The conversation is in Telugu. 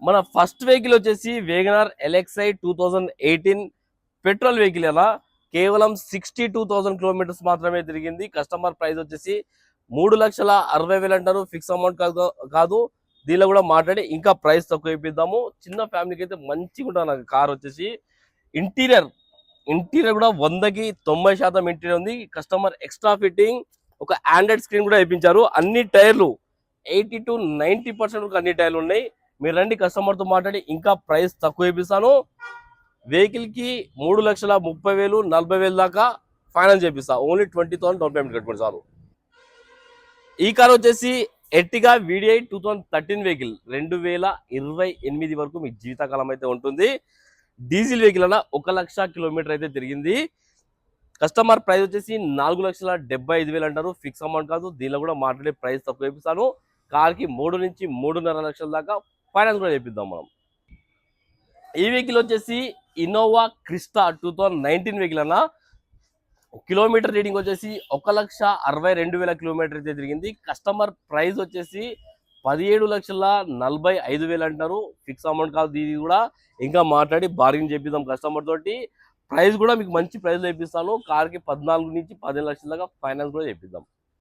మన ఫస్ట్ వెహికల్ వచ్చేసి వేగనార్ ఎల్ఎక్స్ఐ 2018 పెట్రోల్ వెహికల్ అలా కేవలం 62,000 కిలోమీటర్స్ మాత్రమే తిరిగింది. కస్టమర్ ప్రైస్ వచ్చేసి 3,60,000 అంటారు. ఫిక్స్ అమౌంట్ కాదు. దీనిలో కూడా మాట్లాడి ఇంకా ప్రైస్ తక్కువ ఇప్పిద్దాము. చిన్న ఫ్యామిలీకి అయితే మంచిగా ఉంటుంది నాకు కార్ వచ్చేసి. ఇంటీరియర్ కూడా 100కి 90% ఇంటీరియర్ ఉంది. కస్టమర్ ఎక్స్ట్రా ఫిట్టింగ్ ఒక ఆండ్రాయిడ్ స్క్రీన్ కూడా వేయించారు. అన్ని టైర్లు 80 to 90% అన్ని టైర్లు ఉన్నాయి. మీరు రండి, కస్టమర్తో మాట్లాడి ఇంకా ప్రైస్ తక్కువ ఇప్పిస్తాను. వెహికల్ కి 3,30,000 40,000 దాకా ఫైనాన్స్ చేపిస్తా. ఓన్లీ 20,000 డౌన్ పేమెంట్ కట్టుకోండి చాలు. ఈ కార్ వచ్చేసి ఎర్టిగా VDI 2013 వెహికల్. 2028 వరకు మీ జీవితకాలం అయితే ఉంటుంది. డీజిల్ వెహికల్ అన్న 1,00,000 కిలోమీటర్ అయితే తిరిగింది. కస్టమర్ ప్రైస్ వచ్చేసి 4,75,000 అంటారు. ఫిక్స్ అమౌంట్ కాదు. దీనిలో కూడా మాట్లాడే ప్రైస్ తక్కువ చేపిస్తాను. కార్కి 3 నుంచి 3.5 లక్షల దాకా ఫైనాన్స్ కూడా చేపిద్దాం మనం. ఈ వెహికల్ వచ్చేసి ఇన్నోవా క్రిస్టా 2019 వెహికల్ అన్న. కిలోమీటర్ రీడింగ్ వచ్చేసి 1,62,000 కిలోమీటర్ అయితే తిరిగింది. కస్టమర్ ప్రైస్ వచ్చేసి 17,45,000 అంటారు. ఫిక్స్ అమౌంట్ కాదు. ఇది కూడా ఇంకా మాట్లాడి బార్గెన్ చేపిద్దాం కస్టమర్ తోటి. ప్రైస్ కూడా మీకు మంచి ప్రైస్ చేపిస్తాను. కార్కి 14 నుంచి 15 లక్షల దాకా ఫైనాన్స్ కూడా చేపిద్దాం.